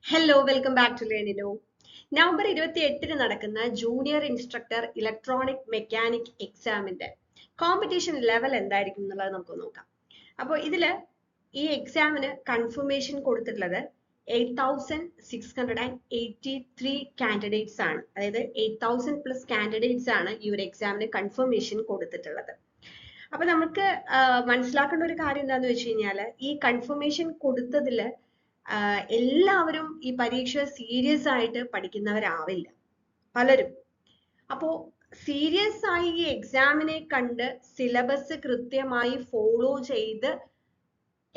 Hello welcome back to ലേണിനോ. November 28 നടക്കുന്ന junior instructor electronic mechanic എക്സാമിന്റെ കോമ്പറ്റീഷൻ ലെവൽ എന്തായിരിക്കും എന്നുള്ളത് നമുക്ക് നോക്കാം. അപ്പോൾ ഇതില് ഈ എക്സാമിന് കൺഫർമേഷൻ കൊടുത്തിട്ടുള്ളത് 8,683 കാൻഡിഡേറ്റ്സ് ആണ്. അതായത് 8,000 പ്ലസ് കാൻഡിഡേറ്റ്സ് ആണ് ഈ ഒരു എക്സാമിന് കൺഫർമേഷൻ കൊടുത്തിട്ടുള്ളത്. അപ്പൊ നമുക്ക് മനസ്സിലാക്കേണ്ട ഒരു കാര്യം എന്താന്ന് വെച്ച് കഴിഞ്ഞാല് ഈ കൺഫർമേഷൻ കൊടുത്തതില് എല്ലാവരും ഈ പരീക്ഷ സീരിയസ് ആയിട്ട് പഠിക്കുന്നവരാവില്ല പലരും. അപ്പോ സീരിയസ് ആയി ഈ എക്സാമിനെ കണ്ട് സിലബസ് കൃത്യമായി ഫോളോ ചെയ്ത്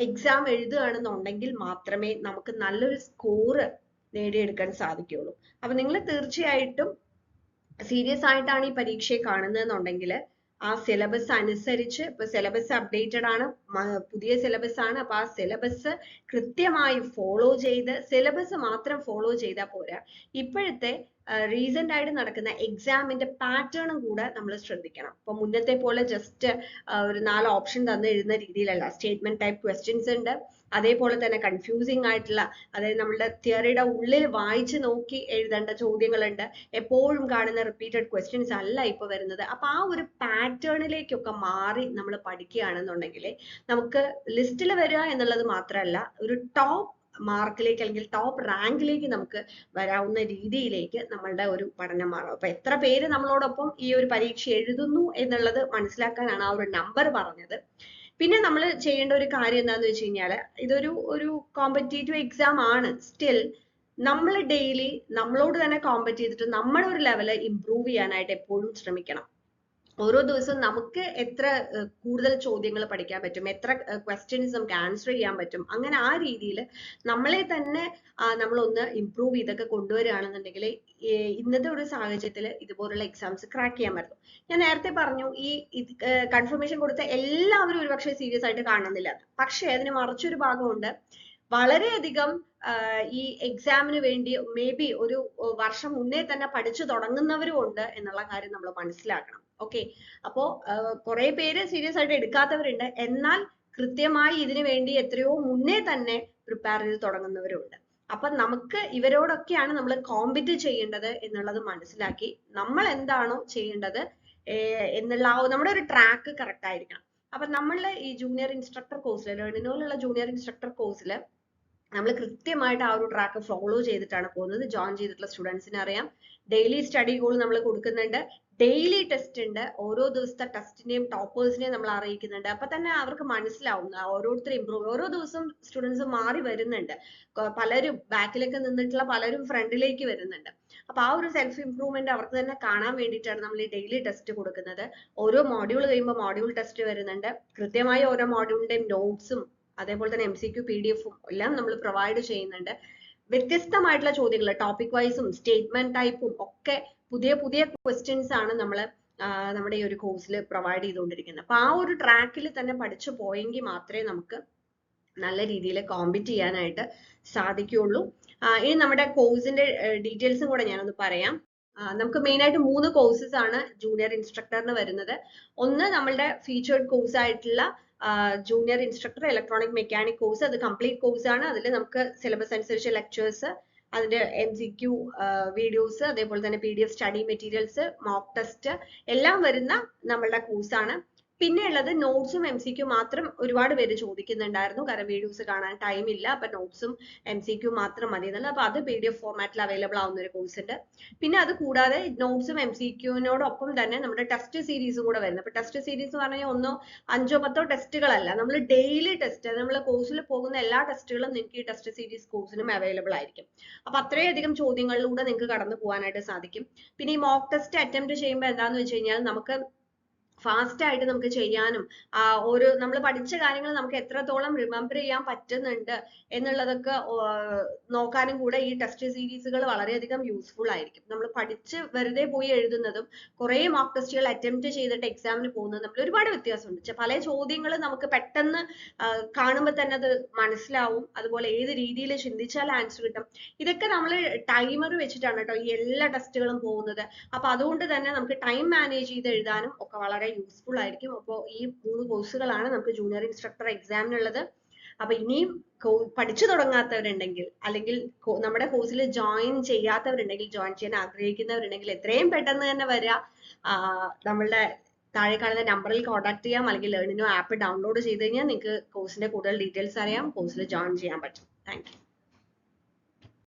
എക്സാം എഴുതുകയാണെന്നുണ്ടെങ്കിൽ മാത്രമേ നമുക്ക് നല്ലൊരു സ്കോർ നേടിയെടുക്കാൻ സാധിക്കുകയുള്ളൂ. അപ്പൊ നിങ്ങൾ തീർച്ചയായിട്ടും സീരിയസ് ആയിട്ടാണ് ഈ പരീക്ഷയെ കാണുന്നതെന്നുണ്ടെങ്കിൽ ആ സിലബസ് അനുസരിച്ച്, ഇപ്പൊ സിലബസ് അപ്ഡേറ്റഡ് ആണ്, പുതിയ സിലബസ് ആണ്. അപ്പൊ ആ സിലബസ് കൃത്യമായി ഫോളോ ചെയ്ത്, സിലബസ് മാത്രം ഫോളോ ചെയ്താൽ പോരാ, ഇപ്പോഴത്തെ റീസെന്റ് ആയിട്ട് നടക്കുന്ന എക്സാമിന്റെ പാറ്റേണും കൂടെ നമ്മൾ ശ്രദ്ധിക്കണം. ഇപ്പൊ മുന്നത്തെ പോലെ ജസ്റ്റ് ഒരു 4 ഓപ്ഷൻ തന്നു എഴുതുന്ന രീതിയിലല്ല. സ്റ്റേറ്റ്മെന്റ് ടൈപ്പ് ക്വസ്റ്റ്യൻസ് ഉണ്ട്, അതേപോലെ തന്നെ കൺഫ്യൂസിങ് ആയിട്ടുള്ള, അതായത് നമ്മുടെ തിയറിയുടെ ഉള്ളിൽ വായിച്ച് നോക്കി എഴുതേണ്ട ചോദ്യങ്ങളുണ്ട്. എപ്പോഴും കാണുന്ന റിപ്പീറ്റഡ് ക്വസ്റ്റ്യൻസ് അല്ല ഇപ്പൊ വരുന്നത്. അപ്പൊ ആ ഒരു പാറ്റേണിലേക്കൊക്കെ മാറി നമ്മൾ പഠിക്കുകയാണെന്നുണ്ടെങ്കിൽ നമുക്ക് ലിസ്റ്റിൽ വരിക എന്നുള്ളത് മാത്രമല്ല, ഒരു ടോപ്പ് മാർക്കിലേക്ക് അല്ലെങ്കിൽ ടോപ്പ് റാങ്കിലേക്ക് നമുക്ക് വരാവുന്ന രീതിയിലേക്ക് നമ്മളുടെ ഒരു പഠനം മാറും. അപ്പൊ എത്ര പേര് നമ്മളോടൊപ്പം ഈ ഒരു പരീക്ഷ എഴുതുന്നു എന്നുള്ളത് മനസ്സിലാക്കാനാണ് ആ ഒരു നമ്പർ പറഞ്ഞത്. പിന്നെ നമ്മൾ ചെയ്യേണ്ട ഒരു കാര്യം എന്താന്ന് വെച്ച് കഴിഞ്ഞാൽ, ഇതൊരു കോമ്പറ്റേറ്റീവ് എക്സാം ആണ്. സ്റ്റിൽ നമ്മൾ ഡെയിലി നമ്മളോട് തന്നെ കോമ്പറ്റ് ചെയ്തിട്ട് നമ്മുടെ ഒരു ലെവല് ഇംപ്രൂവ് ചെയ്യാനായിട്ട് എപ്പോഴും ശ്രമിക്കണം. ഓരോ ദിവസവും നമുക്ക് എത്ര കൂടുതൽ ചോദ്യങ്ങൾ പഠിക്കാൻ പറ്റും, എത്ര ക്വസ്റ്റ്യൻസ് നമുക്ക് ആൻസർ ചെയ്യാൻ പറ്റും, അങ്ങനെ ആ രീതിയിൽ നമ്മളെ തന്നെ നമ്മളൊന്ന് ഇംപ്രൂവ് ചെയ്തൊക്കെ കൊണ്ടുവരികയാണെന്നുണ്ടെങ്കിൽ ഇന്നത്തെ ഒരു സാഹചര്യത്തിൽ ഇതുപോലുള്ള എക്സാംസ് ക്രാക്ക് ചെയ്യാൻ പറ്റും. ഞാൻ നേരത്തെ പറഞ്ഞു ഈ കൺഫർമേഷൻ കൊടുത്ത എല്ലാവരും ഒരുപക്ഷെ സീരിയസ് ആയിട്ട് കാണുന്നില്ല, പക്ഷെ അതിന് മറിച്ചൊരു ഭാഗമുണ്ട്. വളരെയധികം ഈ എക്സാമിന് വേണ്ടി മേ ബി ഒരു വർഷം മുന്നേ തന്നെ പഠിച്ചു തുടങ്ങുന്നവരും ഉണ്ട് എന്നുള്ള കാര്യം നമ്മൾ മനസ്സിലാക്കണം. ഓക്കെ, അപ്പോ കുറെ പേര് സീരിയസ് ആയിട്ട് എടുക്കാത്തവരുണ്ട്, എന്നാൽ കൃത്യമായി ഇതിനു വേണ്ടി എത്രയോ മുന്നേ തന്നെ പ്രിപ്പയർ ചെയ്ത് തുടങ്ങുന്നവരുണ്ട്. അപ്പൊ നമുക്ക് ഇവരോടൊക്കെയാണ് നമ്മൾ കോമ്പറ്റ് ചെയ്യേണ്ടത് എന്നുള്ളത് മനസ്സിലാക്കി നമ്മൾ എന്താണോ ചെയ്യേണ്ടത് എന്നുള്ള നമ്മുടെ ഒരു ട്രാക്ക് കറക്റ്റ് ആയിരിക്കണം. അപ്പൊ നമ്മൾ ഈ ജൂനിയർ ഇൻസ്ട്രക്ടർ കോഴ്സിൽ, ലേണിനോയിലുള്ള ജൂനിയർ ഇൻസ്ട്രക്ടർ കോഴ്സിൽ നമ്മൾ കൃത്യമായിട്ട് ആ ഒരു ട്രാക്ക് ഫോളോ ചെയ്തിട്ടാണ് പോകുന്നത്. ജോയിൻ ചെയ്തിട്ടുള്ള സ്റ്റുഡൻസിന് അറിയാം. ഡെയിലി സ്റ്റഡി ഗോൾ നമ്മൾ കൊടുക്കുന്നുണ്ട്, ഡെയിലി ടെസ്റ്റ് ഉണ്ട്, ഓരോ ദിവസത്തെ ടെസ്റ്റിനെയും ടോപ്പേഴ്സിനെയും നമ്മൾ അറിയിക്കുന്നുണ്ട്. അപ്പൊ തന്നെ അവർക്ക് മനസ്സിലാവും ഓരോരുത്തർ ഇമ്പ്രൂവ്, ഓരോ ദിവസവും സ്റ്റുഡൻസ് മാറി വരുന്നുണ്ട്. പലരും ബാക്കിലേക്ക് നിന്നിട്ടുള്ള പലരും ഫ്രണ്ടിലേക്ക് വരുന്നുണ്ട്. അപ്പൊ ആ ഒരു സെൽഫ് ഇംപ്രൂവ്മെന്റ് അവർക്ക് തന്നെ കാണാൻ വേണ്ടിയിട്ടാണ് നമ്മൾ ഈ ഡെയിലി ടെസ്റ്റ് കൊടുക്കുന്നത്. ഓരോ മോഡ്യൂൾ കഴിയുമ്പോൾ മോഡ്യൂൾ ടെസ്റ്റ് വരുന്നുണ്ട്. കൃത്യമായി ഓരോ മോഡ്യൂളിന്റെയും നോട്ട്സും അതേപോലെ തന്നെ MCQ PDF എല്ലാം നമ്മൾ പ്രൊവൈഡ് ചെയ്യുന്നുണ്ട്. വ്യത്യസ്തമായിട്ടുള്ള ചോദ്യങ്ങൾ ടോപ്പിക് വൈസും സ്റ്റേറ്റ്മെന്റ് ടൈപ്പും ഒക്കെ പുതിയ പുതിയ ക്വസ്റ്റ്യൻസ് ആണ് നമ്മൾ നമ്മുടെ ഈ ഒരു കോഴ്സിൽ പ്രൊവൈഡ് ചെയ്തുകൊണ്ടിരിക്കുന്നത്. അപ്പൊ ആ ഒരു ട്രാക്കിൽ തന്നെ പഠിച്ചു പോയെങ്കിൽ മാത്രമേ നമുക്ക് നല്ല രീതിയിൽ കോമ്പറ്റ് ചെയ്യാനായിട്ട് സാധിക്കുകയുള്ളൂ. ഇനി നമ്മുടെ കോഴ്സിന്റെ ഡീറ്റെയിൽസും കൂടെ ഞാനൊന്ന് പറയാം. നമുക്ക് മെയിൻ ആയിട്ട് 3 കോഴ്സസ് ആണ് ജൂനിയർ ഇൻസ്ട്രക്ടറിന് വരുന്നത്. ഒന്ന് നമ്മളുടെ ഫീച്ചേർഡ് കോഴ്സ് ആയിട്ടുള്ള junior instructor electronic mechanic course. അത് കംപ്ലീറ്റ് കോഴ്സ് ആണ്. അതിൽ നമുക്ക് സിലബസ് അനുസരിച്ച് ലെക്ചേഴ്സ്, അതിന്റെ MCQ വീഡിയോസ്, അതേപോലെ തന്നെ PDF study materials, mock test എല്ലാം വരുന്ന നമ്മളുടെ കോഴ്സാണ്. പിന്നെ ഉള്ളത് നോട്ട്സും MCQ മാത്രം. ഒരുപാട് പേര് ചോദിക്കുന്നുണ്ടായിരുന്നു, കാരണം വീഡിയോസ് കാണാൻ ടൈം ഇല്ല, അപ്പൊ നോട്ട്സും MCQ മാത്രം മതി എന്നുള്ളത്. അപ്പൊ അത് PDF ഫോർമാറ്റിൽ അവൈലബിൾ ആവുന്ന ഒരു കോഴ്സ് ഉണ്ട്. പിന്നെ അത് കൂടാതെ നോട്ട്സും MCQനോടൊപ്പം തന്നെ നമ്മുടെ ടെസ്റ്റ് സീരീസും കൂടെ വരുന്നത്. അപ്പൊ ടെസ്റ്റ് സീരീസ് എന്ന് പറഞ്ഞാൽ 1, 5, 10 ടെസ്റ്റുകളല്ല, നമ്മൾ ഡെയിലി ടെസ്റ്റ്, നമ്മൾ കോഴ്സിൽ പോകുന്ന എല്ലാ ടെസ്റ്റുകളും നിങ്ങൾക്ക് ഈ ടെസ്റ്റ് സീരീസ് കോഴ്സിനും അവൈലബിൾ ആയിരിക്കും. അപ്പൊ അത്രയധികം ചോദ്യങ്ങളിലൂടെ നിങ്ങൾക്ക് കടന്നു പോകാനായിട്ട് സാധിക്കും. പിന്നെ ഈ മോക്ക് ടെസ്റ്റ് അറ്റംപ്റ്റ് ചെയ്യുമ്പോൾ എന്താന്ന് വെച്ച് കഴിഞ്ഞാൽ നമുക്ക് ഫാസ്റ്റ് ആയിട്ട് നമുക്ക് ചെയ്യാനും ഓരോ നമ്മൾ പഠിച്ച കാര്യങ്ങൾ നമുക്ക് എത്രത്തോളം റിമെമ്പർ ചെയ്യാൻ പറ്റുന്നുണ്ട് എന്നുള്ളതൊക്കെ നോക്കാനും കൂടെ ഈ ടെസ്റ്റ് സീരീസുകൾ വളരെയധികം യൂസ്ഫുൾ ആയിരിക്കും. നമ്മൾ പഠിച്ച് വെറുതെ പോയി എഴുതുന്നതും കുറെ മോക്ക് ടെസ്റ്റുകൾ അറ്റംപ്റ്റ് ചെയ്തിട്ട് എക്സാമിന് പോകുന്നതും തമ്മിൽ ഒരുപാട് വ്യത്യാസമുണ്ട്. പല ചോദ്യങ്ങൾ നമുക്ക് പെട്ടെന്ന് കാണുമ്പോൾ തന്നെ അത് മനസ്സിലാവും, അതുപോലെ ഏത് രീതിയിൽ ചിന്തിച്ചാൽ ആൻസർ കിട്ടും. ഇതൊക്കെ നമ്മൾ ടൈമർ വെച്ചിട്ടാണ് കേട്ടോ ഈ എല്ലാ ടെസ്റ്റുകളും പോകുന്നത്. അപ്പൊ അതുകൊണ്ട് തന്നെ നമുക്ക് ടൈം മാനേജ് ചെയ്ത് എഴുതാനും ഒക്കെ വളരെ യൂസ്ഫുൾ ആയിരിക്കും. അപ്പോൾ ഈ 3 കോഴ്സുകളാണ് നമുക്ക് ജൂനിയർ ഇൻസ്ട്രക്ടർ എക്സാമിനുള്ളത്. അപ്പൊ ഇനിയും പഠിച്ചു തുടങ്ങാത്തവരുണ്ടെങ്കിൽ അല്ലെങ്കിൽ നമ്മുടെ കോഴ്സിൽ ജോയിൻ ചെയ്യാത്തവരുണ്ടെങ്കിൽ, ജോയിൻ ചെയ്യാൻ ആഗ്രഹിക്കുന്നവരുണ്ടെങ്കിൽ എത്രയും പെട്ടെന്ന് തന്നെ വരിക. നമ്മളുടെ താഴെ കാണുന്ന നമ്പറിൽ കോൺടാക്ട് ചെയ്യാം, അല്ലെങ്കിൽ ലേണിനോ ആപ്പ് ഡൗൺലോഡ് ചെയ്ത് കഴിഞ്ഞാൽ നിങ്ങൾക്ക് കോഴ്സിന്റെ കൂടുതൽ ഡീറ്റെയിൽസ് അറിയാം, കോഴ്സിൽ ജോയിൻ ചെയ്യാൻ പറ്റും. Thank you.